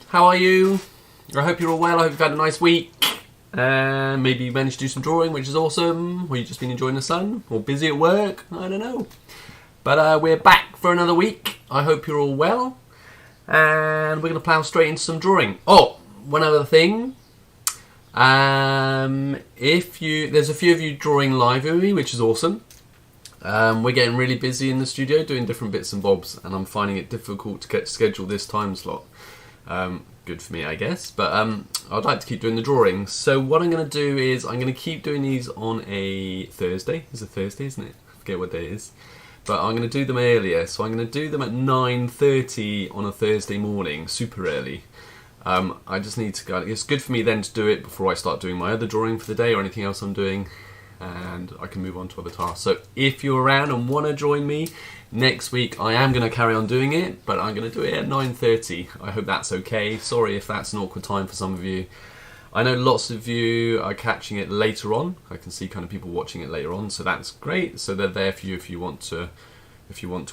How are you? I hope you're all well. I hope you've had a nice week. Maybe you managed to do some drawing, which is awesome. Or you've just been enjoying the sun. Or busy at work. I don't know. But we're back for another week. I hope you're all well. And we're going to plough straight into some drawing. Oh, one other thing. There's a few of you drawing live with me, which is awesome. We're getting really busy in the studio doing different bits and bobs, and I'm finding it difficult to schedule this time slot. Good for me, I guess, but I'd like to keep doing the drawings. So what I'm going to do is I'm going to keep doing these on a Thursday. It's a Thursday, isn't it? I forget what day it is. But I'm going to do them earlier, so I'm going to do them at 9:30 on a Thursday morning, super early. I just need to it's good for me then to do it before I start doing my other drawing for the day or anything else I'm doing, and I can move on to other tasks. So if you're around and want to join me next week, I am going to carry on doing it, but I'm going to do it at 9:30. I hope that's okay. Sorry if that's an awkward time for some of you. I know lots of you are catching it later on. I can see kind of people watching it later on, so that's great. So they're there for you if you want to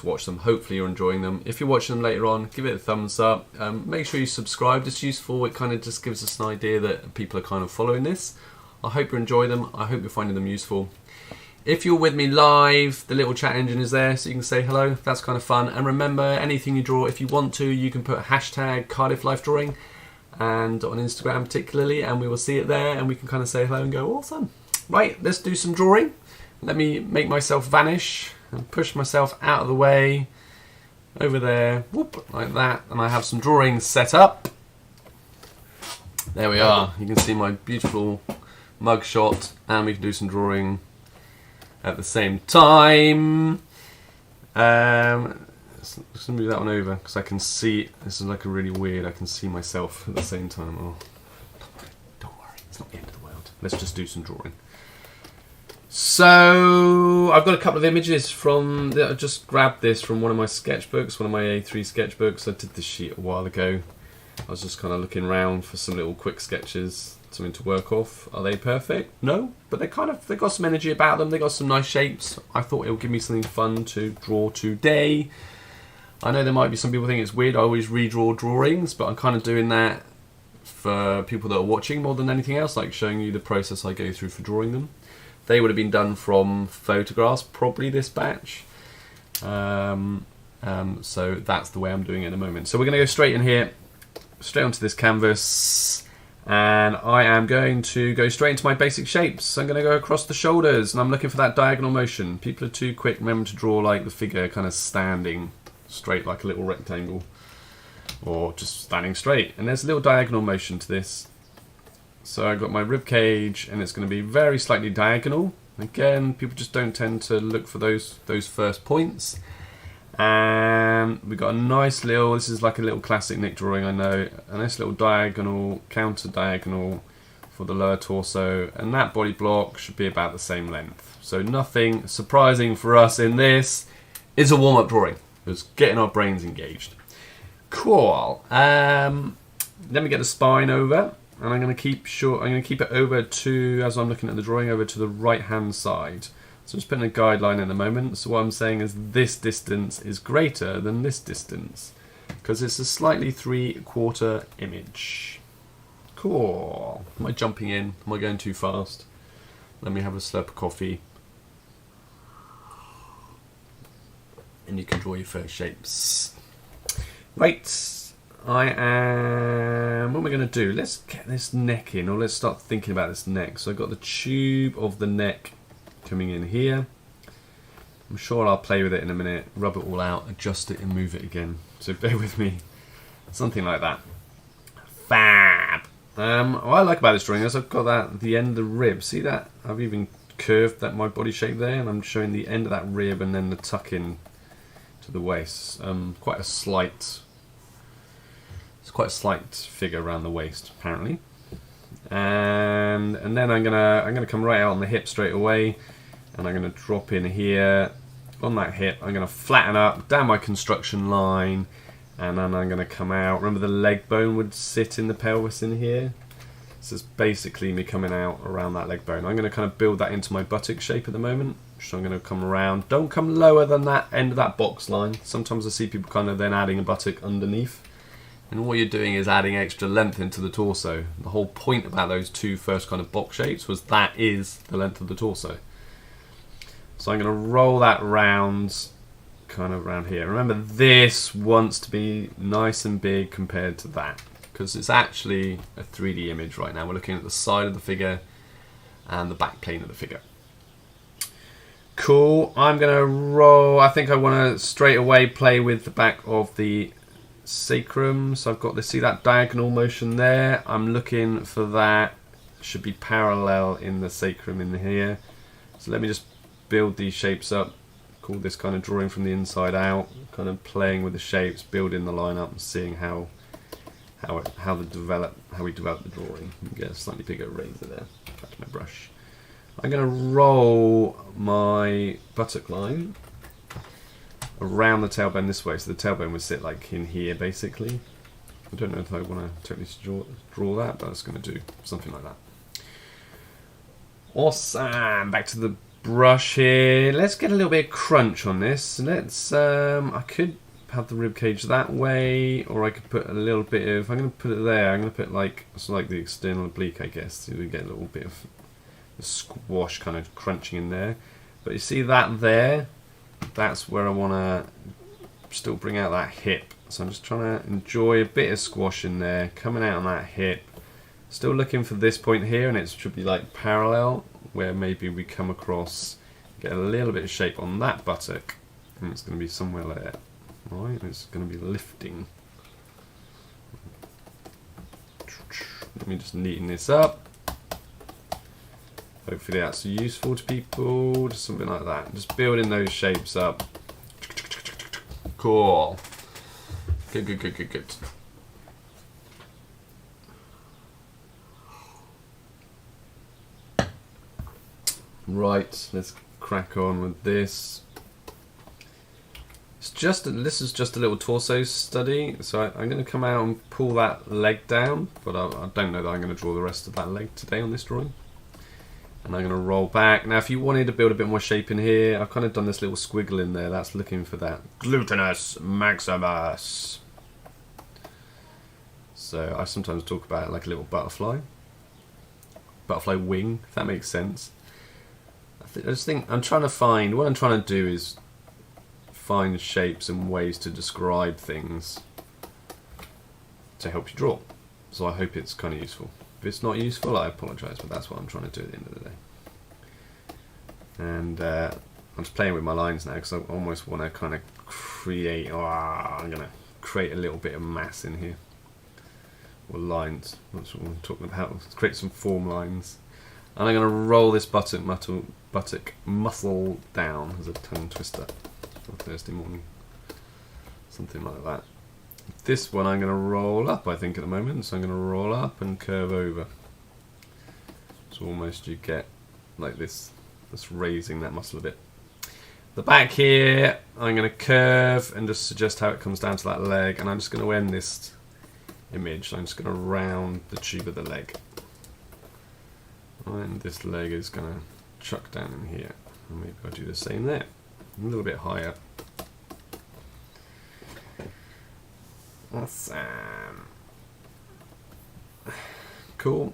watch them. Hopefully you're enjoying them. If you're watching them later on, give it a thumbs up. Make sure you subscribe. It's useful. It kind of just gives us an idea that people are kind of following this. I hope you enjoy them. I hope you're finding them useful. If you're with me live, the little chat engine is there, so you can say hello. That's kind of fun. And remember, anything you draw, if you want to, you can put hashtag Cardiff Life Drawing, and on Instagram particularly, and we will see it there, and we can kind of say hello and go, awesome. Right, let's do some drawing. Let me make myself vanish and push myself out of the way over there, whoop, like that, and I have some drawings set up. There we are. You can see my beautiful mug shot, and we can do some drawing at the same time. Let's move that one over because I can see. This is like a really weird. I can see myself at the same time. Oh, don't worry, it's not the end of the world. Let's just do some drawing. So I've got a couple of images from. I just grabbed this from one of my sketchbooks, one of my A3 sketchbooks. I did this sheet a while ago. I was just kind of looking around for some little quick sketches, something to work off. Are they perfect? No, but they got some energy about them. They got some nice shapes. I thought it would give me something fun to draw today. I know there might be some people think it's weird. I always redraw drawings, but I'm kind of doing that for people that are watching more than anything else, like showing you the process I go through for drawing them. They would have been done from photographs, probably this batch. So that's the way I'm doing it at the moment. So we're going to go straight in here, straight onto this canvas, and I am going to go straight into my basic shapes. I'm going to go across the shoulders, and I'm looking for that diagonal motion. People are too quick, remember, to draw like the figure kind of standing straight like a little rectangle, or just standing straight, and there's a little diagonal motion to this. So I've got my rib cage, and it's going to be very slightly diagonal. Again, people just don't tend to look for those first points. And we've got a nice little, this is like a little classic Nick drawing, I know, a nice little diagonal, counter diagonal for the lower torso, and that body block should be about the same length. So nothing surprising for us in this. It's a warm-up drawing. It's getting our brains engaged. Cool. Let me get the spine over, and I'm going to keep it over to, as I'm looking at the drawing, over to the right-hand side. So I'm just putting a guideline in a moment. So what I'm saying is this distance is greater than this distance, because it's a slightly 3/4 image. Cool. Am I jumping in? Am I going too fast? Let me have a slurp of coffee. And you can draw your first shapes. Right, what am I going to do? Let's get this neck in, or let's start thinking about this neck. So I've got the tube of the neck coming in here. I'm sure I'll play with it in a minute, rub it all out, adjust it and move it again. So bear with me. Something like that. Fab! What I like about this drawing is I've got that at the end of the rib. See that? I've even curved my body shape there, and I'm showing the end of that rib and then the tuck in to the waist. Quite a slight figure around the waist, apparently. And then I'm gonna come right out on the hip straight away, and I'm gonna drop in here on that hip. I'm gonna flatten up down my construction line, and then I'm gonna come out. Remember, the leg bone would sit in the pelvis in here. So it's basically me coming out around that leg bone. I'm going to kind of build that into my buttock shape at the moment. So I'm going to come around. Don't come lower than that end of that box line. Sometimes I see people kind of then adding a buttock underneath. And what you're doing is adding extra length into the torso. The whole point about those two first kind of box shapes was that is the length of the torso. So I'm going to roll that round, kind of around here. Remember, this wants to be nice and big compared to that, because it's actually a 3D image right now. We're looking at the side of the figure and the back plane of the figure. Cool. I'm going to roll. I think I want to straight away play with the back of the sacrum. So I've got to see that diagonal motion there. I'm looking for that. Should be parallel in the sacrum in here. So let me just build these shapes up. Call this kind of drawing from the inside out. Kind of playing with the shapes, building the line up, and seeing how we develop the drawing. Get a slightly bigger razor there. Back to my brush. I'm going to roll my buttock line around the tailbone this way, so the tailbone would sit like in here basically. I don't know if I want to totally draw that, but I was going to do something like that. Awesome. Back to the brush here. Let's get a little bit of crunch on this. Let's. I could have the rib cage that way, or I could put a little bit of. I'm going to put it there. I'm going to put like it's like the external oblique, I guess. So we get a little bit of the squash kind of crunching in there. But you see that there? That's where I want to still bring out that hip. So I'm just trying to enjoy a bit of squash in there, coming out on that hip. Still looking for this point here, and it should be like parallel, where maybe we come across, get a little bit of shape on that buttock, and it's going to be somewhere there. Right, it's going to be lifting. Let me just neaten this up. Hopefully that's useful to people, just something like that. Just building those shapes up. Cool. Good, good, good, good, good. Right, let's crack on with this. This is just a little torso study, so I'm going to come out and pull that leg down, but I don't know that I'm going to draw the rest of that leg today on this drawing. And I'm going to roll back. Now if you wanted to build a bit more shape in here, I've kind of done this little squiggle in there. That's looking for that gluteus maximus. So I sometimes talk about it like a little butterfly. Butterfly wing, if that makes sense. I just think I'm trying to find, what I'm trying to do is find shapes and ways to describe things to help you draw. So I hope it's kind of useful. If it's not useful, I apologise, but that's what I'm trying to do at the end of the day. And I'm just playing with my lines now because I almost want to kind of create, I'm going to create a little bit of mass in here. Or lines, that's what I'm talking about. Let's create some form lines. And I'm going to roll this buttock muscle down as a tongue twister on Thursday morning. Something like that. This one I'm going to roll up, I think, at the moment. So I'm going to roll up and curve over. So almost you get like this, just raising that muscle a bit. The back here, I'm going to curve and just suggest how it comes down to that leg. And I'm just going to end this image. I'm just going to round the tube of the leg. And this leg is going to chuck down in here. And maybe I'll do the same there. A little bit higher. Awesome. Cool.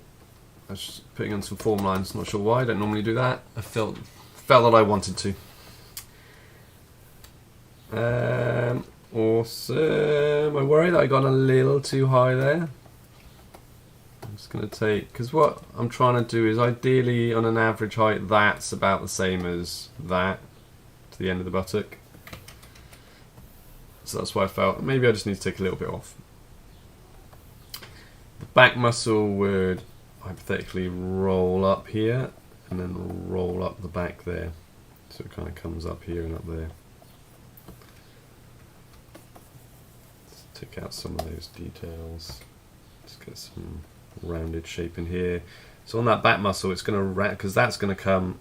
I was just putting on some form lines. Not sure why. I don't normally do that. I felt that I wanted to. Awesome. I worry that I got a little too high there. I'm just going to take, because what I'm trying to do is ideally on an average height that's about the same as that to the end of the buttock. So that's why I felt maybe I just need to take a little bit off. The back muscle would hypothetically roll up here and then roll up the back there. So it kind of comes up here and up there. Let's take out some of those details. Let's get some rounded shape in here. So on that back muscle, it's going to, because that's going to come,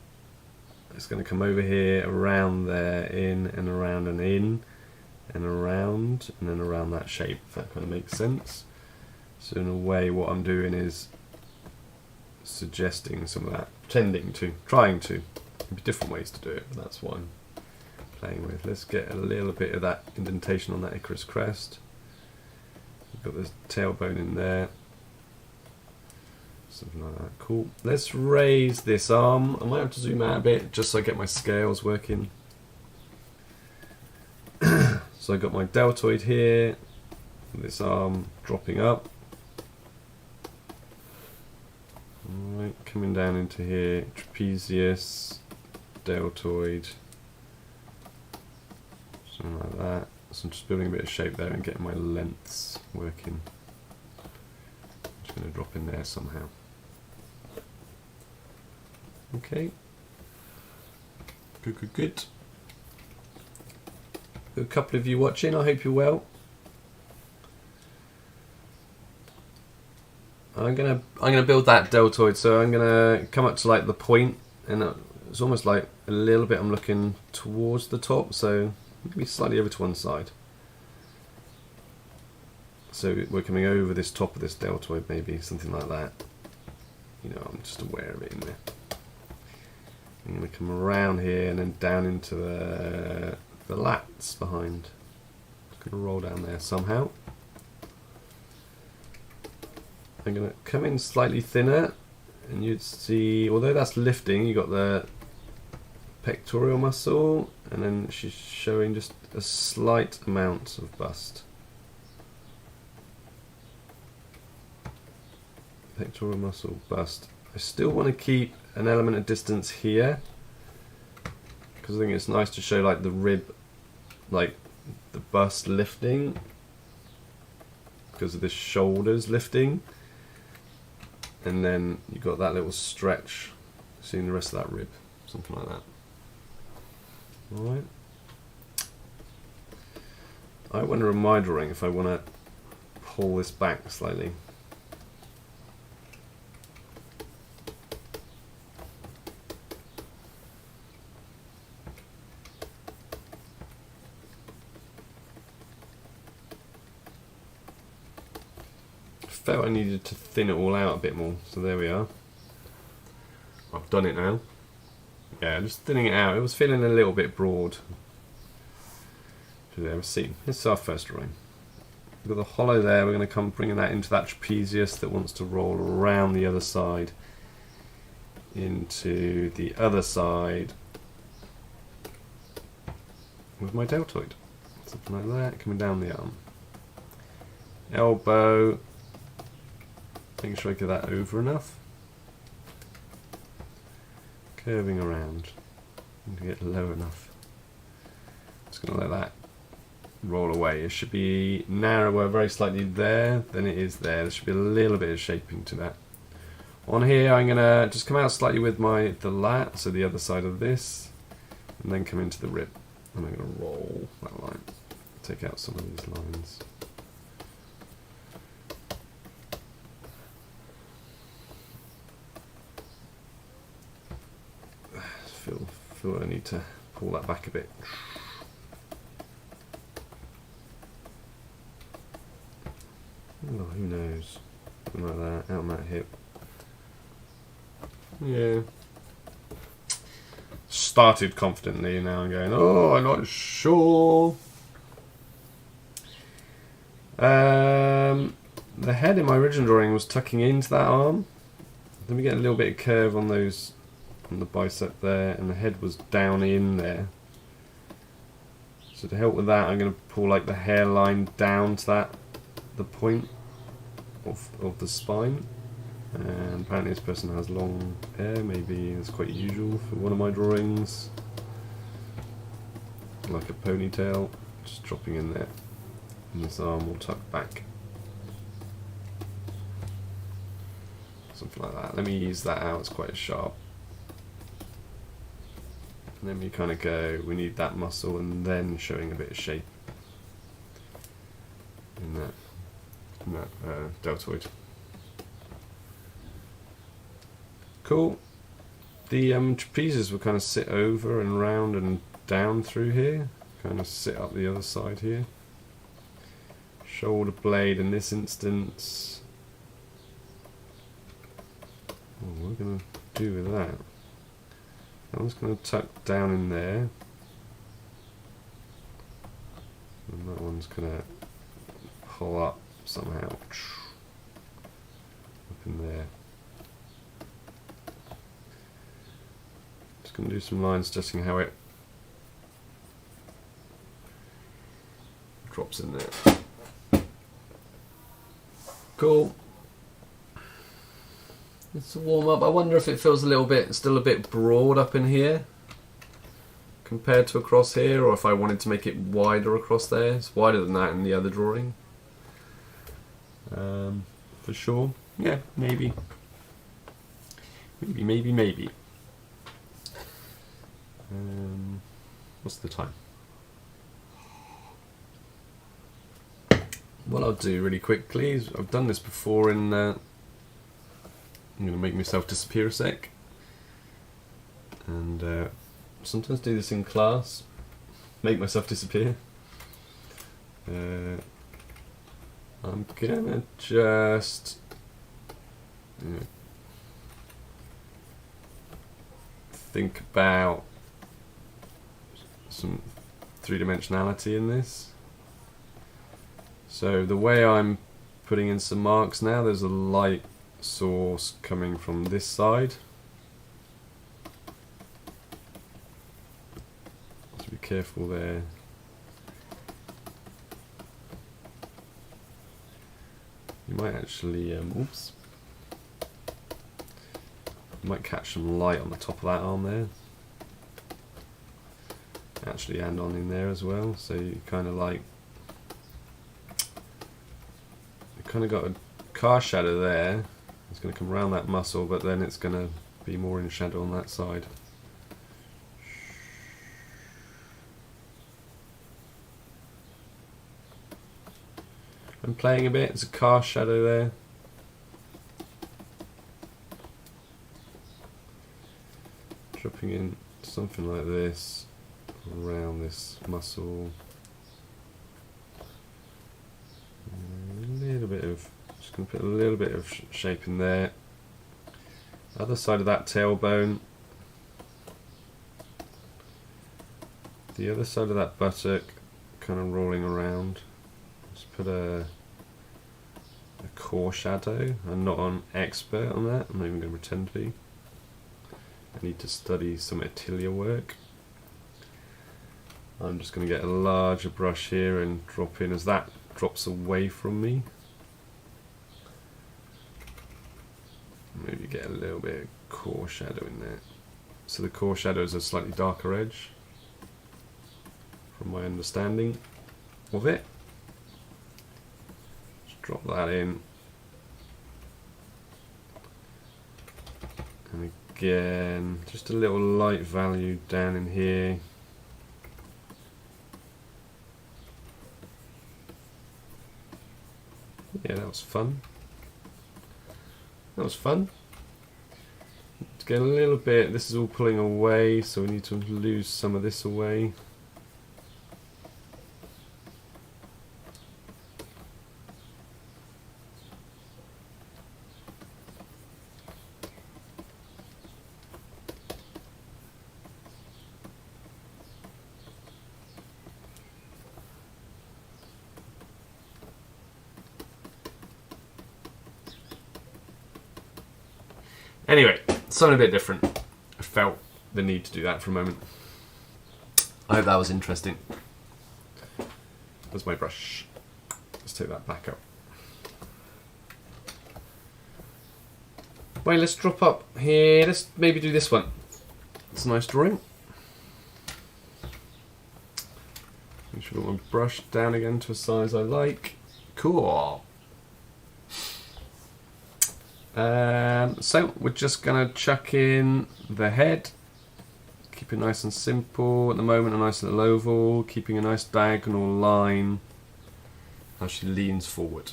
it's going to come over here, around there, in and around and in. And around, and then around that shape, if that kind of makes sense. So in a way what I'm doing is suggesting some of that, trying to. There'll be different ways to do it, but that's what I'm playing with. Let's get a little bit of that indentation on that Icarus crest. Got this tailbone in there. Something like that. Cool. Let's raise this arm. I might have to zoom out a bit just so I get my scales working. So I've got my deltoid here, this arm dropping up. Alright, coming down into here, trapezius, deltoid, something like that. So I'm just building a bit of shape there and getting my lengths working. I'm just going to drop in there somehow. Okay. Good, good, good. A couple of you watching, I hope you're well. I'm gonna build that deltoid, so I'm gonna come up to like the point, and it's almost like a little bit I'm looking towards the top, so maybe slightly over to one side. So we're coming over this top of this deltoid, maybe something like that. You know, I'm just aware of it in there. I'm gonna come around here and then down into the lats behind. Just gonna roll down there somehow. I'm going to come in slightly thinner, and you'd see, although that's lifting, you got the pectoral muscle, and then she's showing just a slight amount of bust. Pectoral muscle, bust. I still want to keep an element of distance here, because I think it's nice to show like the rib, like the bust lifting, because of the shoulders lifting. And then you got that little stretch, seeing the rest of that rib, something like that. Alright. I wonder in my drawing if I want to pull this back slightly. Felt I needed to thin it all out a bit more, so there we are. I've done it now. Yeah, just thinning it out. It was feeling a little bit broad. There, see, this is our first drawing. We've got the hollow there. We're going to come bringing that into that trapezius that wants to roll around the other side into the other side with my deltoid. Something like that, coming down the arm. Elbow. Making sure I get that over enough. Curving around. And to get low enough. Just going to let that roll away. It should be narrower very slightly there than it is there. There should be a little bit of shaping to that. On here I'm going to just come out slightly with the lat, so the other side of this, and then come into the rib. And I'm going to roll that line. Take out some of these lines. Feel I need to pull that back a bit. Oh, who knows? Something like that, out on that hip. Yeah. Started confidently, now I'm going, oh, I'm not sure. The head in my original drawing was tucking into that arm. Then we get a little bit of curve on those, on the bicep there, and the head was down in there. So to help with that, I'm going to pull like the hairline down to that, the point of the spine. And apparently this person has long hair, maybe it's quite usual for one of my drawings. Like a ponytail, just dropping in there. And this arm will tuck back. Something like that. Let me ease that out, it's quite sharp. And then we kind of go, we need that muscle, and then showing a bit of shape in that deltoid. Cool. The trapezius will kind of sit over and round and down through here, kind of sit up the other side here. Shoulder blade in this instance. What are we going to do with that? I'm just going to tuck down in there, and that one's going to pull up somehow. Up in there. Just going to do some lines testing how it drops in there. Cool. It's a warm up. I wonder if it feels still a bit broad up in here compared to across here, or if I wanted to make it wider across there. It's wider than that in the other drawing. For sure. Yeah, maybe. Maybe. What's the time? What I'll do really quickly is, I've done this before in I'm going to make myself disappear a sec, and sometimes do this in class, make myself disappear. I'm gonna just think about some three-dimensionality in this. So the way I'm putting in some marks now, there's a light source coming from this side. So be careful there. You might actually, oops. You might catch some light on the top of that arm there. Actually, and on in there as well. So you kind of like, you kind of got a car shadow there. It's going to come around that muscle, but then it's going to be more in shadow on that side. I'm playing a bit. There's a car shadow there. Dropping in something like this around this muscle. A little bit of, just going to put a little bit of shape in there. Other side of that tailbone. The other side of that buttock, kind of rolling around. Just put a core shadow. I'm not an expert on that. I'm not even going to pretend to be. I need to study some Atelier work. I'm just going to get a larger brush here and drop in as that drops away from me. Maybe get a little bit of core shadow in there. So the core shadow is a slightly darker edge, from my understanding of it. Just drop that in. And again, just a little light value down in here. Yeah, that was fun. That was fun. To get a little bit, this is all pulling away, so we need to lose some of this away. Anyway, something a bit different. I felt the need to do that for a moment. I hope that was interesting. There's my brush. Let's take that back up. Right, let's drop up here. Let's maybe do this one. It's a nice drawing. Make sure I got my brush down again to a size I like. Cool. So we're just going to chuck in the head, keep it nice and simple at the moment, a nice little oval, keeping a nice diagonal line as she leans forward.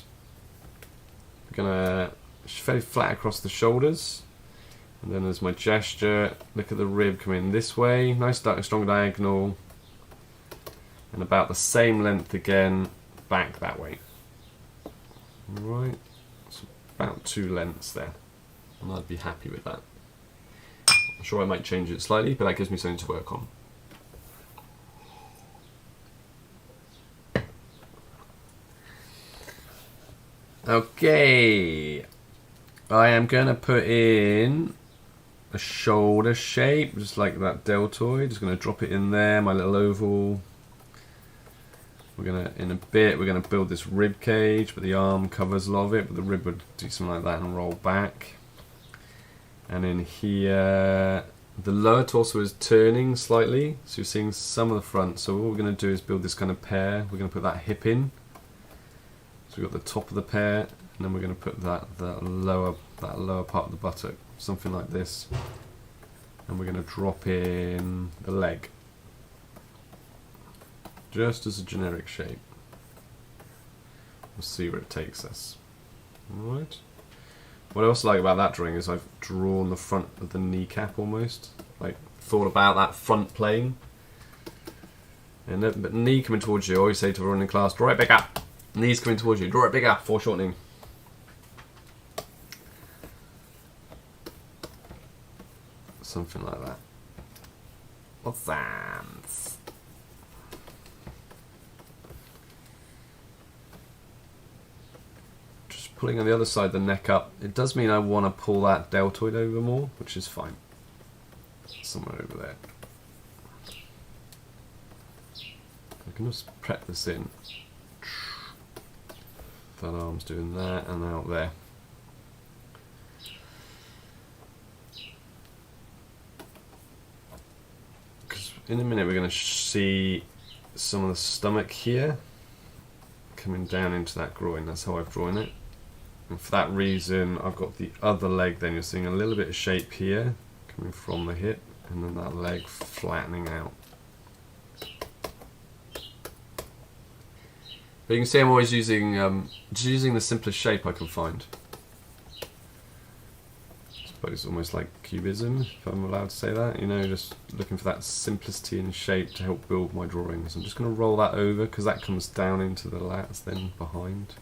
We're going to, she's fairly flat across the shoulders, and then there's my gesture, look at the rib coming this way, nice strong diagonal, and about the same length again, back that way. Alright. About 2 lengths there, and I'd be happy with that. I'm sure I might change it slightly, but that gives me something to work on. Okay, I am going to put in a shoulder shape, just like that deltoid. Just going to drop it in there, my little oval. We're going to, in a bit, we're going to build this rib cage, but the arm covers a lot of it, but the rib would do something like that and roll back. And in here, the lower torso is turning slightly, so you're seeing some of the front. So what we're going to do is build this kind of pear. We're going to put that hip in. So we've got the top of the pear, and then we're going to put that lower part of the buttock, something like this. And we're going to drop in the leg, just as a generic shape. We'll see where it takes us. Alright. What I also like about that drawing is I've drawn the front of the kneecap almost. Like, thought about that front plane. And then, but knee coming towards you, I always say to everyone in class, draw it bigger. Knees coming towards you, draw it bigger, foreshortening. Something like that. What's that? Just pulling on the other side, the neck up. It does mean I want to pull that deltoid over more, which is fine. Somewhere over there. I can just prep this in. That arm's doing that, and out there. Because in a minute we're going to see some of the stomach here coming down into that groin. That's how I've drawn it. And for that reason, I've got the other leg. Then you're seeing a little bit of shape here coming from the hip, and then that leg flattening out. But you can see I'm always using just using the simplest shape I can find. I suppose it's almost like cubism, if I'm allowed to say that. You know, just looking for that simplicity in shape to help build my drawings. I'm just going to roll that over because that comes down into the lats then behind.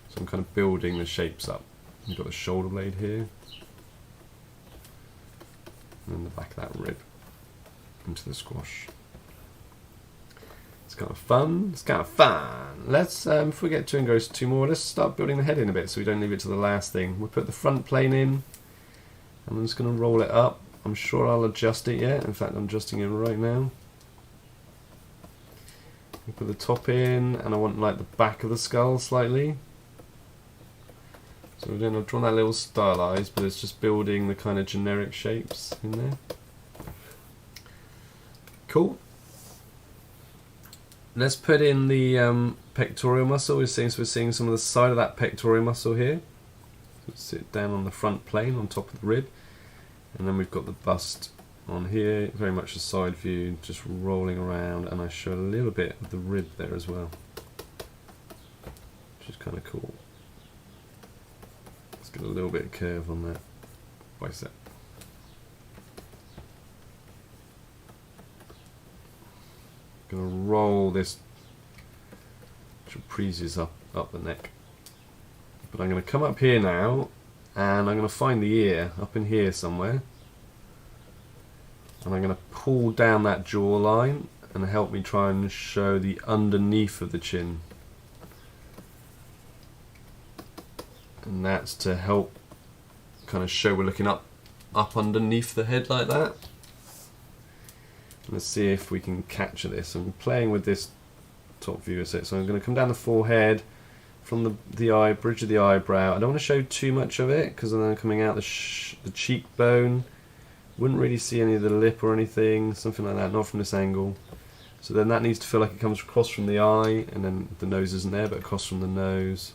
So I'm kind of building the shapes up. You've got the shoulder blade here, and then the back of that rib into the squash. It's kind of fun. It's kind of fun. Let's, before we get too engrossed too more, let's start building the head in a bit so we don't leave it to the last thing. We'll put the front plane in, and I'm just going to roll it up. I'm sure I'll adjust it yet. In fact, I'm adjusting it right now. We put the top in, and I want like the back of the skull slightly. So I've drawn that little stylized, but it's just building the kind of generic shapes in there. Cool. Let's put in the pectoral muscle. We're seeing some of the side of that pectoral muscle here. So sit down on the front plane on top of the rib, and then we've got the bust on here, very much a side view, just rolling around, and I show a little bit of the rib there as well, which is kind of cool. Let's get a little bit of curve on that bicep. Going to roll this trapezius up the neck, but I'm going to come up here now, and I'm going to find the ear up in here somewhere, and I'm going to pull down that jawline and help me try and show the underneath of the chin, and that's to help kind of show we're looking up underneath the head like that. Let's see if we can capture this. I'm playing with this top view set, so I'm going to come down the forehead from the eye, bridge of the eyebrow. I don't want to show too much of it because then I'm coming out the cheekbone. Wouldn't really see any of the lip or anything, something like that, not from this angle. So then that needs to feel like it comes across from the eye, and then the nose isn't there, but across from the nose.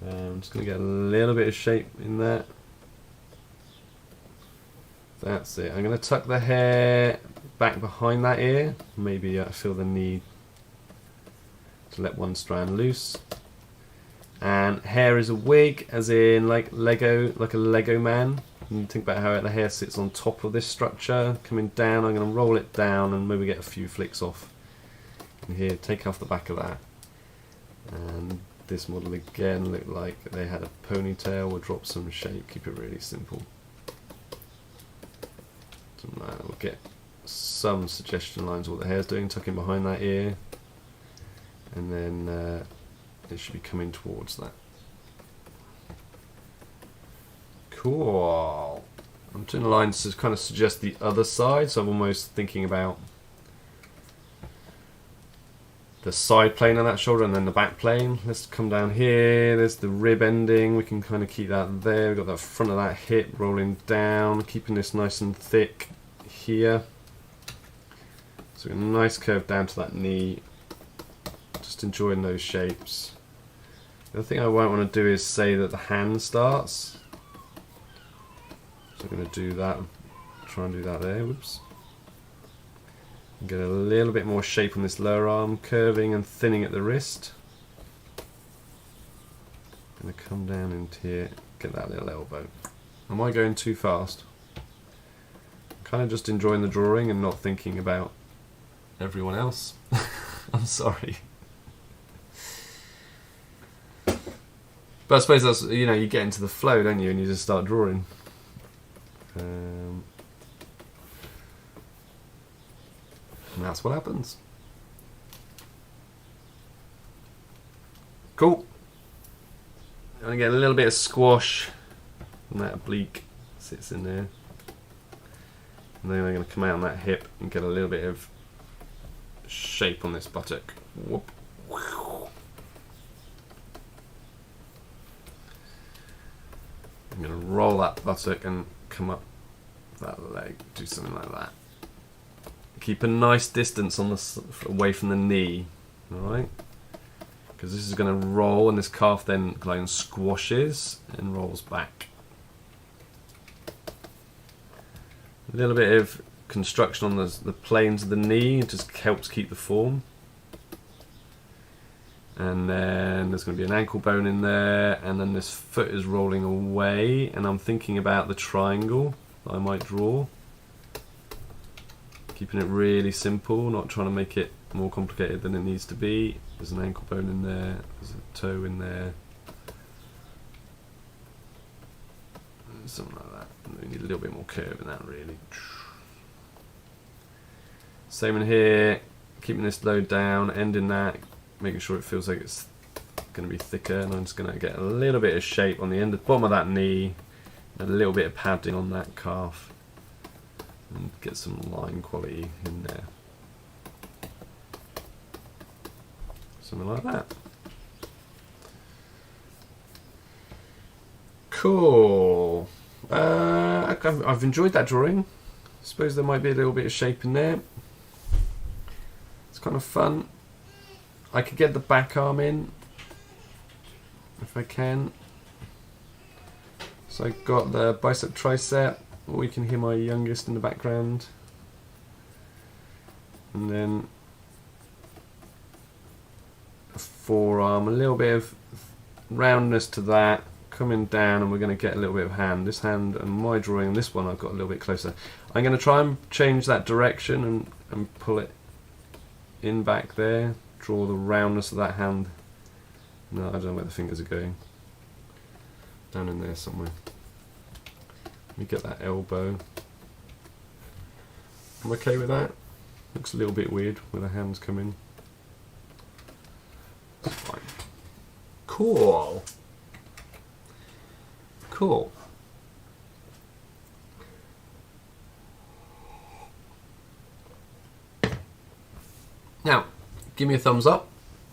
I'm just going to get a little bit of shape in that. That's it. I'm going to tuck the hair back behind that ear. Maybe I feel the need to let one strand loose. And hair is a wig, as in like Lego, like a Lego man. And think about how the hair sits on top of this structure, coming down. I'm going to roll it down and maybe get a few flicks off. And here, take off the back of that. And this model again looked like they had a ponytail. We'll drop some shape, keep it really simple. We'll get some suggestion lines of what the hair's doing, tucking behind that ear, and then it should be coming towards that. Cool. I'm doing lines to kind of suggest the other side, so I'm almost thinking about the side plane on that shoulder and then the back plane. Let's come down here. There's the rib ending. We can kind of keep that there. We've got the front of that hip rolling down, keeping this nice and thick here. So a nice curve down to that knee. Just enjoying those shapes. The other thing I won't want to do is say that the hand starts. So I'm going to do that. Try and do that there. Whoops. Get a little bit more shape on this lower arm, curving and thinning at the wrist. Going to come down into here, get that little elbow. Am I going too fast? Kind of just enjoying the drawing and not thinking about everyone else. I'm sorry. But I suppose that's, you know, you get into the flow, don't you, and you just start drawing. And that's what happens. Cool. I'm going to get a little bit of squash, and that oblique sits in there. And then I'm going to come out on that hip and get a little bit of shape on this buttock. Whoop. I'm going to roll that buttock and come up that leg, do something like that. Keep a nice distance on the away from the knee, all right? Because this is going to roll, and this calf then kind of squashes and rolls back. A little bit of construction on the planes of the knee just helps keep the form. And then there's going to be an ankle bone in there, and then this foot is rolling away, and I'm thinking about the triangle that I might draw. Keeping it really simple, not trying to make it more complicated than it needs to be. There's an ankle bone in there, there's a toe in there. Something like that. And we need a little bit more curve in that, really. Same in here, keeping this low down, ending that, making sure it feels like it's going to be thicker, and I'm just going to get a little bit of shape on the end, the bottom of that knee, and a little bit of padding on that calf, and get some line quality in there. Something like that. Cool. I've enjoyed that drawing. I suppose there might be a little bit of shape in there. It's kind of fun. I could get the back arm in if I can. So I've got the bicep tricep, or you can hear my youngest in the background. And then a forearm, a little bit of roundness to that, coming down, and we're going to get a little bit of hand. This hand and my drawing, and this one I've got a little bit closer. I'm going to try and change that direction and pull it in back there. Draw the roundness of that hand. No, I don't know where the fingers are going. Down in there somewhere. Let me get that elbow. I'm okay with that. Looks a little bit weird where the hands come in. That's fine. Cool. Cool. Now, give me a thumbs up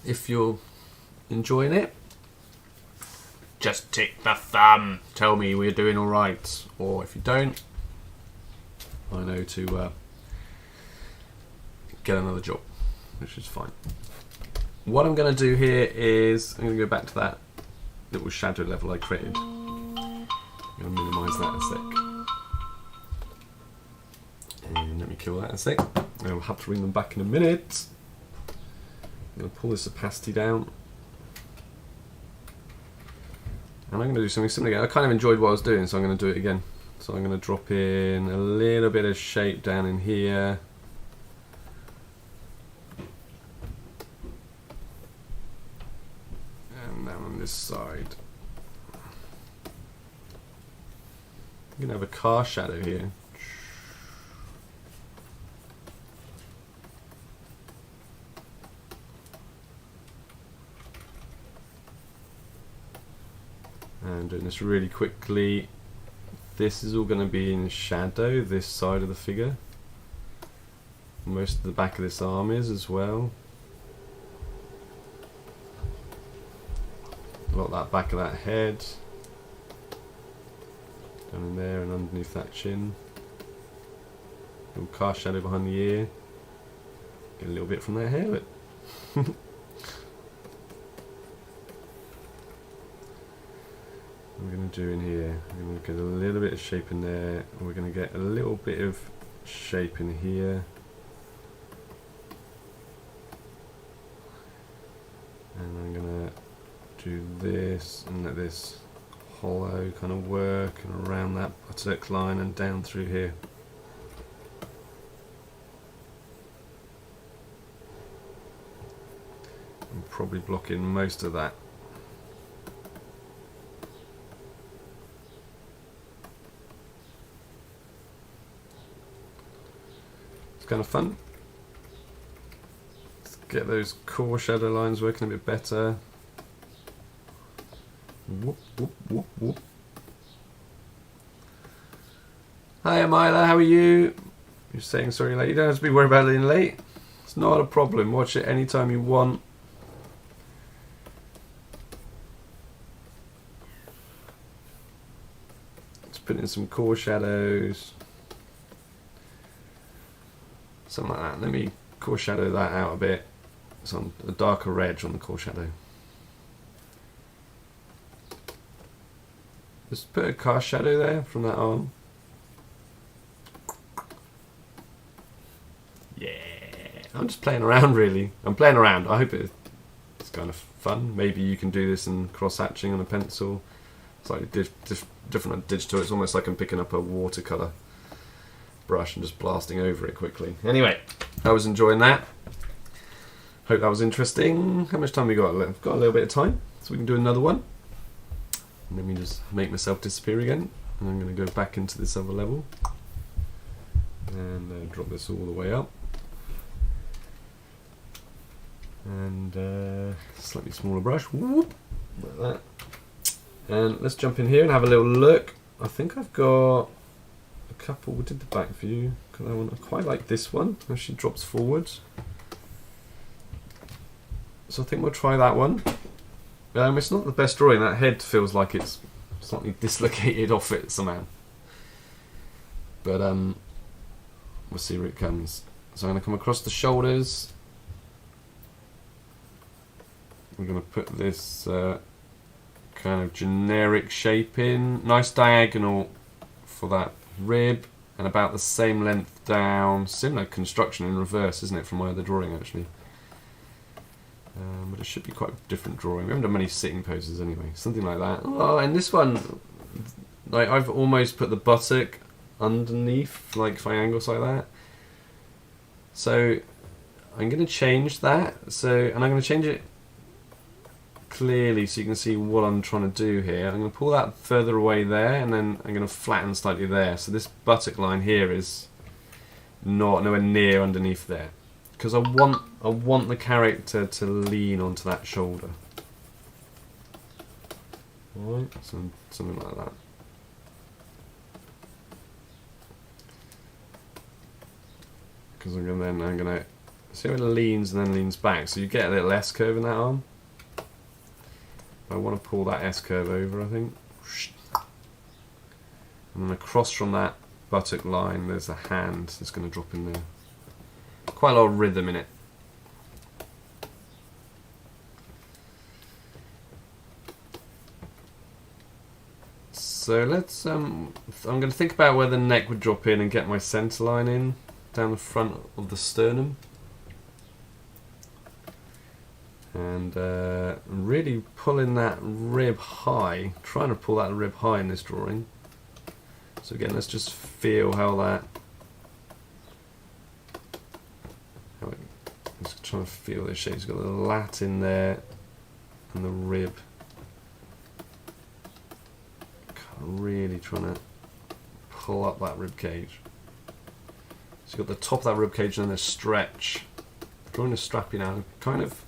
if you're enjoying it. Just tick the thumb. Tell me we're doing all right. Or if you don't, I know to get another job, which is fine. What I'm going to do here is I'm going to go back to that little shadow level I created. I'm going to minimise that a sec. And let me kill that a sec. I'll have to bring them back in a minute. I'm going to pull this opacity down. And I'm going to do something similar again. I kind of enjoyed what I was doing, so I'm going to do it again. So I'm going to drop in a little bit of shape down in here. And down on this side. I'm going to have a car shadow here. And doing this really quickly, this is all going to be in shadow, this side of the figure. Most of the back of this arm is as well. Got that back of that head. Down in there and underneath that chin. Little cast shadow behind the ear. Get a little bit from that hair, look. What we're going to do in here, we're going to get a little bit of shape in there, and we're going to get a little bit of shape in here. And I'm going to do this and let this hollow kind of work and around that buttock line and down through here. I'm probably blocking most of that. It's kind of fun. Let's get those core shadow lines working a bit better. Whoop, whoop, whoop, whoop. Hi Amila, how are you? You're saying sorry late. You don't have to be worried about being late. It's not a problem. Watch it anytime you want. Let's put in some core shadows. Something like that. Let me core shadow that out a bit. Some a darker red on the core shadow. Just put a cast shadow there from that arm. Yeah, I'm just playing around really. I'm playing around. I hope it's kind of fun. Maybe you can do this in cross-hatching on a pencil. Slightly different on digital. It's almost like I'm picking up a watercolour brush and just blasting over it quickly. Anyway, I was enjoying that. Hope that was interesting. How much time we got? I've got a little bit of time, so we can do another one. Let me just make myself disappear again, and I'm going to go back into this other level and drop this all the way up, and slightly smaller brush, whoop, like that. And let's jump in here and have a little look. I think I've got a couple. We did the back view. I quite like this one as she drops forwards, so I think we'll try that one. It's not the best drawing. That head feels like it's slightly dislocated off it somehow. But we'll see where it comes. So I'm going to come across the shoulders. We're going to put this kind of generic shape in. Nice diagonal for that rib, and about the same length down. Similar construction in reverse, isn't it, from my other drawing actually. But it should be quite a different drawing. We haven't done many sitting poses anyway. Something like that. Oh, and this one, like I've almost put the buttock underneath, like triangles like that. So I'm going to change that. And I'm going to change it clearly so you can see what I'm trying to do here. I'm going to pull that further away there, and then I'm going to flatten slightly there. So this buttock line here is nowhere near underneath there. Because I want the character to lean onto that shoulder. Alright, something like that. Because I'm gonna see how it leans and then leans back. So you get a little S curve in that arm. I want to pull that S curve over, I think. And then across from that buttock line, there's a hand that's going to drop in there. Quite a lot of rhythm in it. So let's I'm going to think about where the neck would drop in and get my centre line in down the front of the sternum, and really pulling that rib high, trying to pull that rib high in this drawing. So again, let's just feel how that, just trying to feel this shape. It's got the lat in there and the rib. Really trying to pull up that rib cage. So you've got the top of that rib cage and then a stretch. Drawing a strappy now, kind of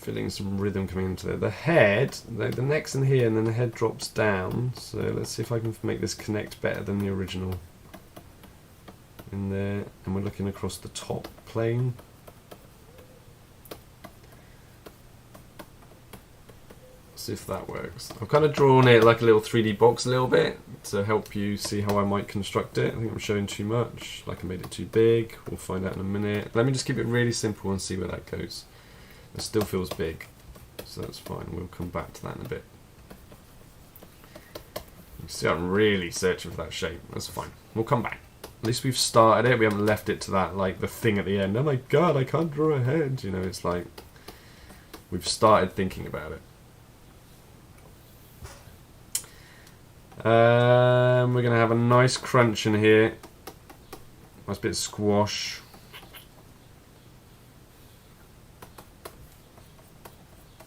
feeling some rhythm coming into there. The head, the neck's in here and then the head drops down. So let's see if I can make this connect better than the original. In there, and we're looking across the top plane. See if that works. I've kind of drawn it like a little 3D box a little bit to help you see how I might construct it. I think I'm showing too much, like I made it too big. We'll find out in a minute. Let me just keep it really simple and see where that goes. It still feels big, so that's fine. We'll come back to that in a bit. You see, I'm really searching for that shape. That's fine. We'll come back. At least we've started it. We haven't left it to that, like, the thing at the end. Oh my god, I can't draw a head. You know, it's like we've started thinking about it. We're going to have a nice crunch in here. Nice bit of squash.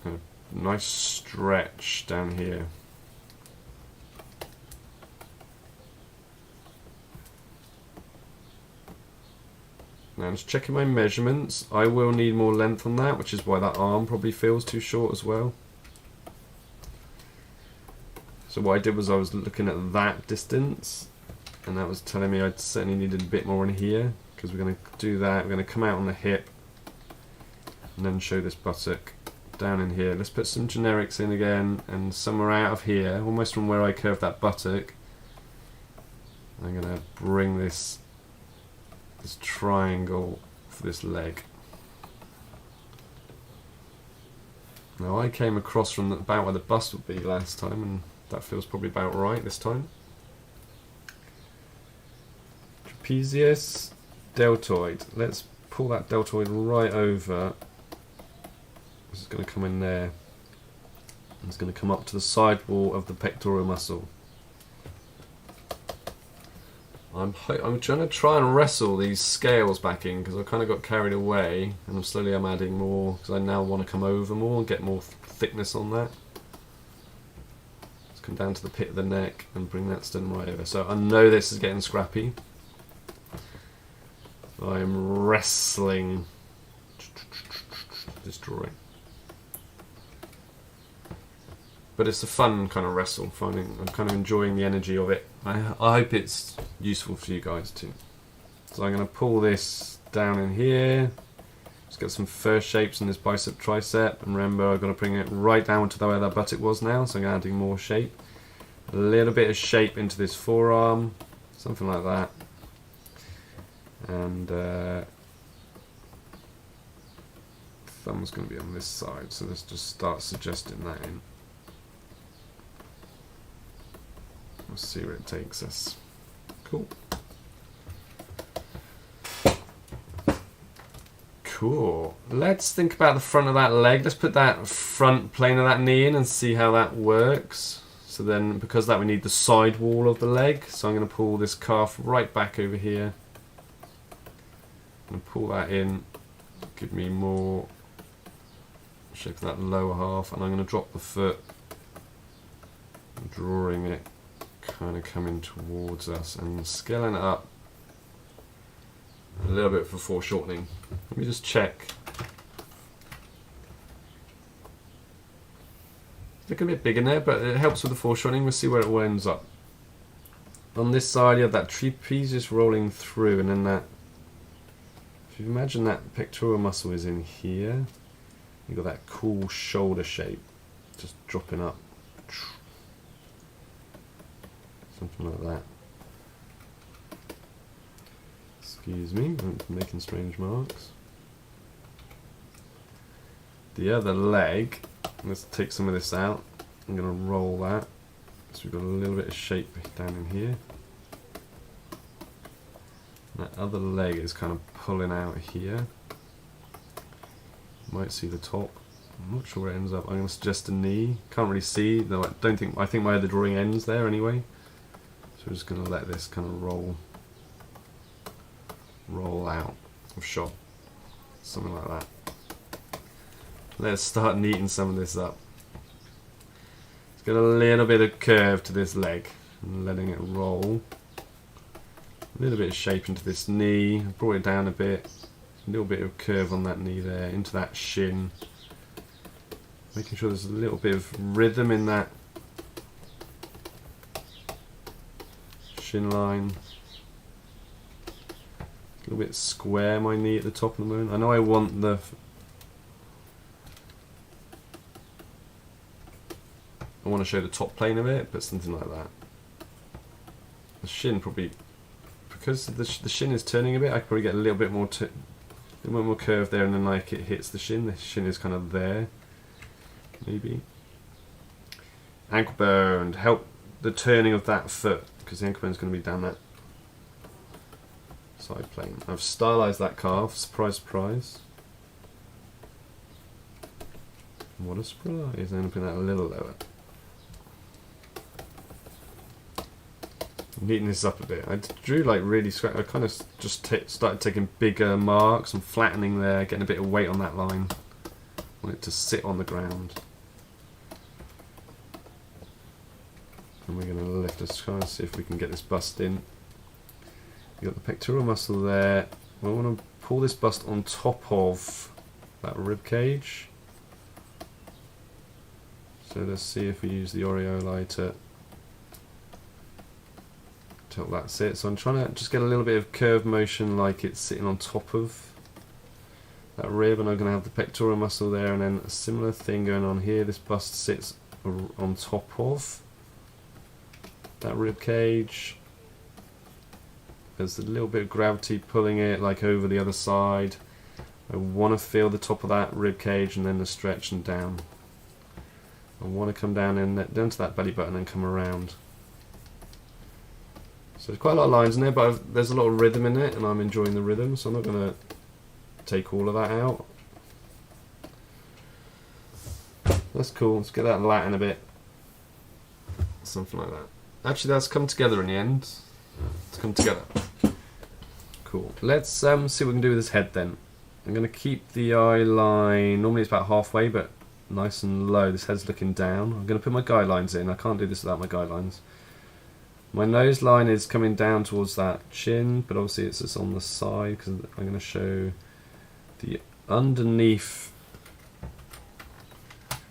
A nice stretch down here. Now just checking my measurements. I will need more length on that, which is why that arm probably feels too short as well. So what I did was I was looking at that distance, and that was telling me I certainly needed a bit more in here, because we're going to do that. We're going to come out on the hip and then show this buttock down in here. Let's put some generics in again, and somewhere out of here, almost from where I curved that buttock, I'm going to bring this triangle for this leg. Now I came across from about where the bust would be last time, and that feels probably about right this time. Trapezius, deltoid. Let's pull that deltoid right over. This is going to come in there. It's going to come up to the side wall of the pectoral muscle. I'm trying to wrestle these scales back in, because I kind of got carried away, and I'm adding more because I now want to come over more and get more thickness on that. Let's come down to the pit of the neck and bring that sternum right over. So I know this is getting scrappy. I'm wrestling this drawing. But it's a fun kind of wrestle. I'm kind of enjoying the energy of it. I hope it's useful for you guys too. So I'm going to pull this down in here. Just get some first shapes in this bicep tricep. And remember, I've got to bring it right down to where that buttock was now. So I'm adding more shape. A little bit of shape into this forearm. Something like that. And thumb's going to be on this side. So let's just start suggesting that in. We'll see where it takes us. Cool. Cool. Let's think about the front of that leg. Let's put that front plane of that knee in and see how that works. So then, because of that, we need the side wall of the leg. So I'm going to pull this calf right back over here. I'm going to pull that in. Give me more shape of that lower half. And I'm going to drop the foot. Drawing it kind of coming towards us and scaling it up a little bit for foreshortening. Let me just check. It's looking a bit big in there, but it helps with the foreshortening. We'll see where it all ends up. On this side, you have that trapezius rolling through, and then that. If you imagine that pectoral muscle is in here, you've got that cool shoulder shape just dropping up. Something like that. Excuse me, I'm making strange marks. The other leg, let's take some of this out. I'm going to roll that. So we've got a little bit of shape down in here. That other leg is kind of pulling out here. You might see the top. I'm not sure where it ends up. I'm going to suggest a knee. Can't really see, though I think my other drawing ends there anyway. So we're just going to let this kind of roll out of shot. Something like that. Let's start kneading some of this up. Let's get a little bit of curve to this leg and letting it roll. A little bit of shape into this knee. Brought it down a bit. A little bit of curve on that knee there, into that shin. Making sure there's a little bit of rhythm in that shin line. A little bit square my knee at the top of the moment. I know I want the... I want to show the top plane of it, but something like that. The shin probably... Because the shin is turning a bit, I could probably get a little bit more curve there, and then like it hits the shin is kind of there. Maybe. Ankle bone, to help the turning of that foot, because the ankle bone is going to be down that side plane. I've stylized that calf, surprise, surprise. What a surprise, I'm going to put that a little lower. Neaten this up a bit. I drew like really I kind of just started taking bigger marks and flattening there, getting a bit of weight on that line. I want it to sit on the ground. And we're going to lift this, try and see if we can get this bust in. You've got the pectoral muscle there. We want to pull this bust on top of that rib cage. So let's see if we use the aureoli to help that sit. So I'm trying to just get a little bit of curve motion like it's sitting on top of that rib, and I'm going to have the pectoral muscle there, and then a similar thing going on here. This bust sits on top of that rib cage. There's a little bit of gravity pulling it like over the other side. I want to feel the top of that rib cage and then the stretch and down. I want to come down down to that belly button and come around. So there's quite a lot of lines in there, but there's a lot of rhythm in it, and I'm enjoying the rhythm, so I'm not going to take all of that out. That's cool. Let's get that Latin a bit. Something like that. Actually, that's come together in the end. It's come together. Cool. Let's see what we can do with his head then. I'm going to keep the eye line. Normally it's about halfway, but nice and low. This head's looking down. I'm going to put my guidelines in. I can't do this without my guidelines. My nose line is coming down towards that chin, but obviously it's just on the side because I'm going to show the underneath.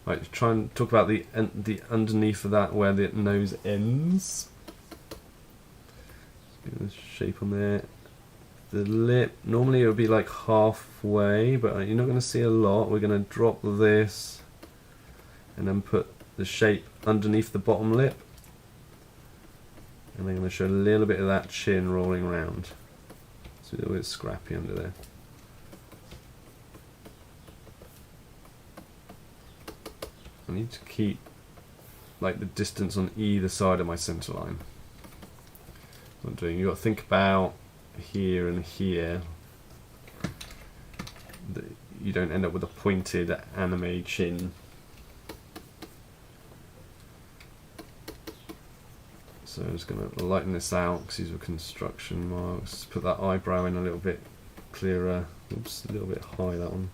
Right, try and talk about the underneath of that where the nose ends. The shape on there. The lip, normally it would be like halfway, but you're not going to see a lot. We're going to drop this and then put the shape underneath the bottom lip. And I'm going to show a little bit of that chin rolling around. It's a little bit scrappy under there. I need to keep like the distance on either side of my centre line. What I'm doing, you've got to think about here and here. That you don't end up with a pointed anime chin. So I'm just going to lighten this out because these are construction marks. Put that eyebrow in a little bit clearer. Oops, a little bit high, that one.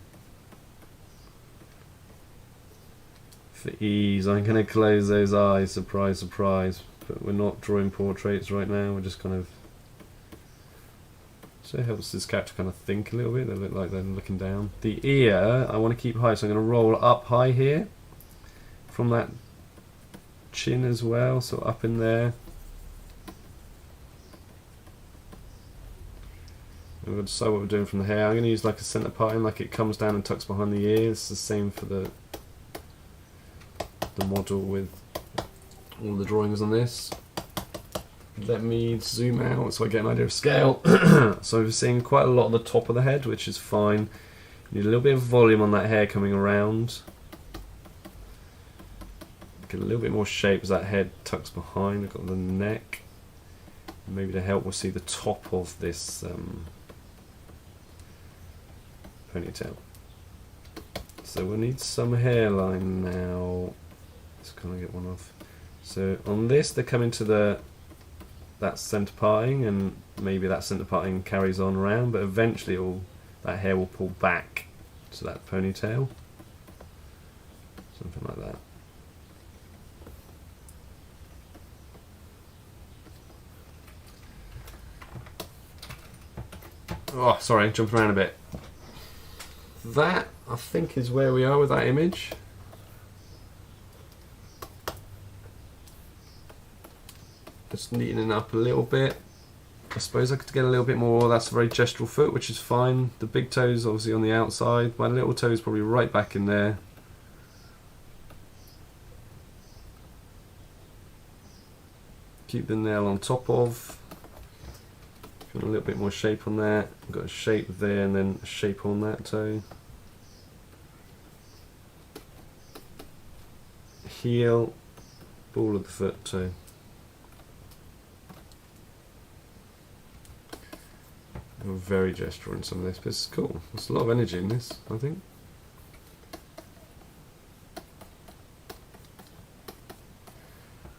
For ease, I'm going to close those eyes, surprise, surprise. But we're not drawing portraits right now, we're just kind of... So it helps this cat to kind of think a little bit. They look like they're looking down. The ear, I want to keep high, so I'm going to roll up high here. From that chin as well, so up in there. We're going to decide what we're doing from the hair. I'm going to use like a centre parting, like it comes down and tucks behind the ears. It's the same for the model with all the drawings on this. Let me zoom out so I get an idea of scale. So we're seeing quite a lot on the top of the head, which is fine. You need a little bit of volume on that hair coming around. Get a little bit more shape as that head tucks behind. I've got the neck. Maybe to help, we'll see the top of this ponytail. So we'll need some hairline now. Let's kind of get one off. So on this, they're coming to that centre parting, and maybe that centre parting carries on around, but eventually that hair will pull back to that ponytail. Something like that. Oh, sorry, jumping around a bit. That, I think, is where we are with that image. Just neatening up a little bit. I suppose I could get a little bit more. That's a very gestural foot, which is fine. The big toe's obviously on the outside. My little toe's probably right back in there. Keep the nail on top of. Got a little bit more shape on that. Got a shape there and then a shape on that toe. Heel, ball of the foot toe. I'm very gestural in some of this, but it's cool. There's a lot of energy in this, I think.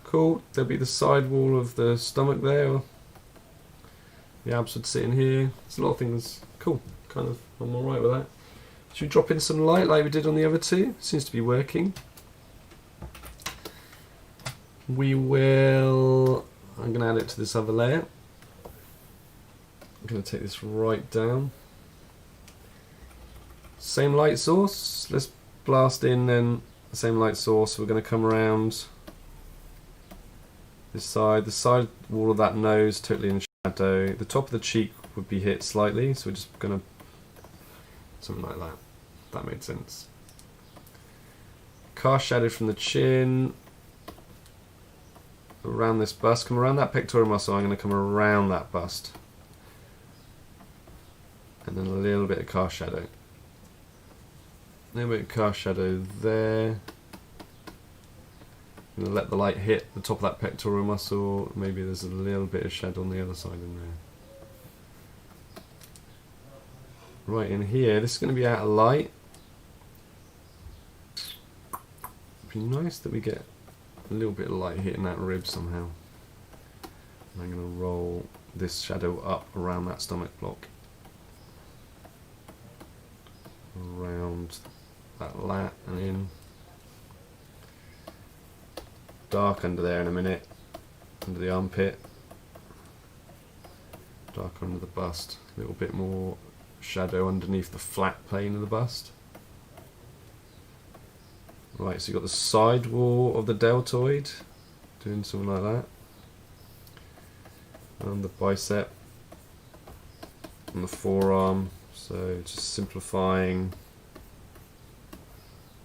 Cool. There'll be the side wall of the stomach there. The abs would sit in here. There's a lot of things. Cool. Kind of, I'm alright with that. Should we drop in some light like we did on the other two? Seems to be working. We will... I'm going to add it to this other layer. I'm going to take this right down. Same light source. Let's blast in then the same light source. We're going to come around this side. The side wall of that nose totally in shadow. The top of the cheek would be hit slightly, so we're just going to... something like that. That made sense. Cast shadow from the chin. Around this bust. Come around that pectoral muscle. I'm going to come around that bust. And then a little bit of cast shadow. A little bit of cast shadow there. I'm going to let the light hit the top of that pectoral muscle. Maybe there's a little bit of shadow on the other side in there. Right in here, this is going to be out of light. It'd be nice that we get a little bit of light hitting that rib somehow. And I'm going to roll this shadow up around that stomach block. Around that lat and in. Dark under there in a minute. Under the armpit. Dark under the bust. A little bit more shadow underneath the flat plane of the bust. Right, so you've got the side wall of the deltoid, doing something like that. And the bicep, and the forearm, so just simplifying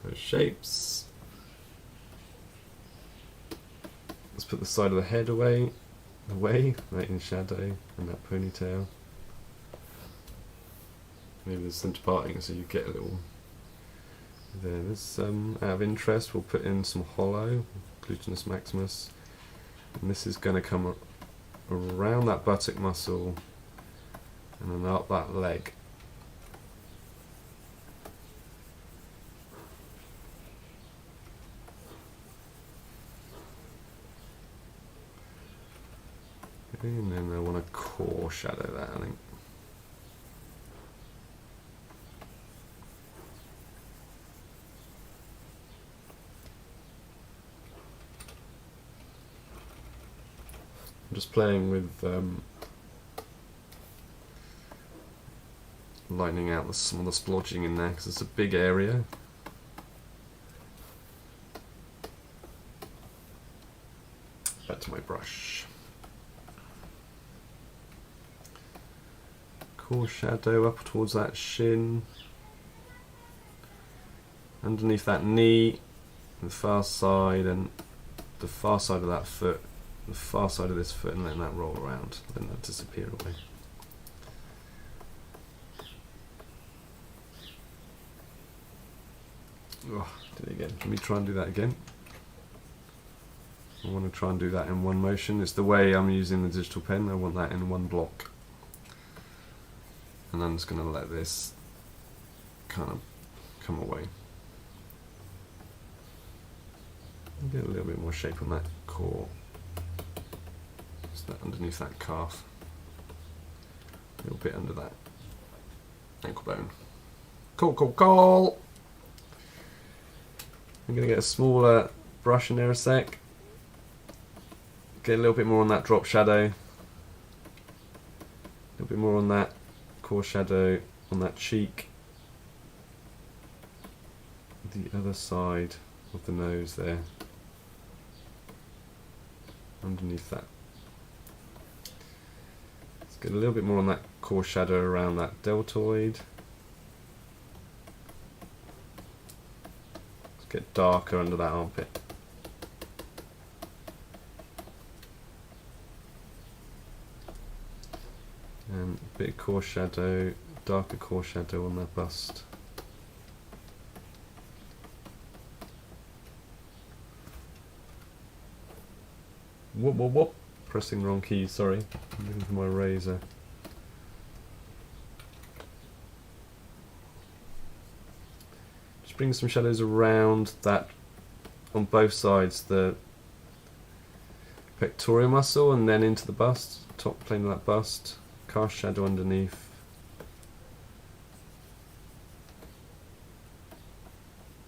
those shapes. Let's put the side of the head away, right in shadow, and that ponytail. Maybe there's some parting, so you get a little... There. There's out of interest, we'll put in some hollow, gluteus maximus, and this is going to come around that buttock muscle and then up that leg. And then I want to core shadow that, I think. I'm just playing with lightening out some of the splodging in there because it's a big area. Back to my brush. Core shadow up towards that shin. Underneath that knee, the far side and the far side of that foot. The far side of this foot and letting that roll around, letting that disappear away. Oh, did it again. Let me try and do that again. I want to try and do that in one motion. It's the way I'm using the digital pen. I want that in one block. And I'm just going to let this kind of come away. Get a little bit more shape on that core. That underneath that calf, a little bit under that ankle bone. Cool. I'm going to get a smaller brush in there a sec. Get a little bit more on that drop shadow. A little bit more on that core shadow on that cheek. The other side of the nose there. Underneath that Get a little bit more on that core shadow around that deltoid. Let's get darker under that armpit. And a bit of core shadow, darker core shadow on that bust. Whoop, whoop, whoop. Pressing the wrong key, sorry. I'm looking for my razor. Just bring some shadows around that, on both sides, the pectoral muscle and then into the bust, top plane of that bust. Cast shadow underneath.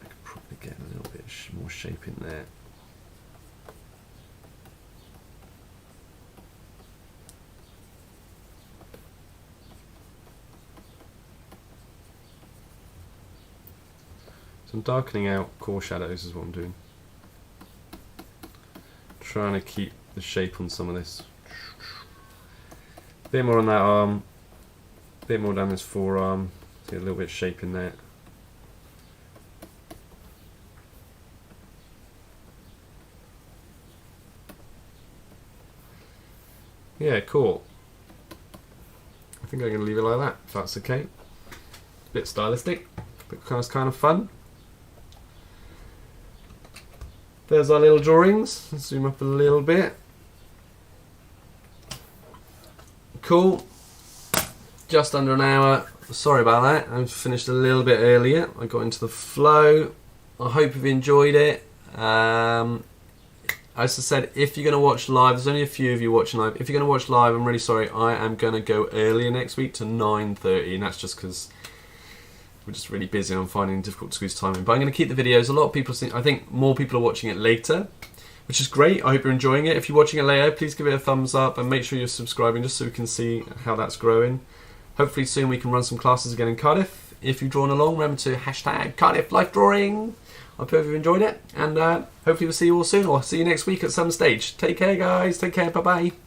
I could probably get a little bit more shape in there. So I'm darkening out core shadows is what I'm doing. Trying to keep the shape on some of this. Bit more on that arm, bit more down this forearm, see a little bit of shape in there. Yeah, cool. I think I'm going to leave it like that, if that's okay. Bit stylistic, but kind of fun. There's our little drawings. Let's zoom up a little bit. Cool. Just under an hour. Sorry about that. I finished a little bit earlier. I got into the flow. I hope you've enjoyed it. As I said, if you're going to watch live, there's only a few of you watching live. If you're going to watch live, I'm really sorry. I am going to go earlier next week to 9:30, and that's just because we're just really busy and I'm finding it difficult to squeeze time in. But I'm going to keep the videos. A lot of people think, I think more people are watching it later, which is great. I hope you're enjoying it. If you're watching it later, please give it a thumbs up and make sure you're subscribing just so we can see how that's growing. Hopefully soon we can run some classes again in Cardiff. If you've drawn along, remember to hashtag Cardiff Life Drawing. I hope you've enjoyed it, and hopefully we'll see you all soon, or see you next week at some stage. Take care, guys. Take care. Bye-bye.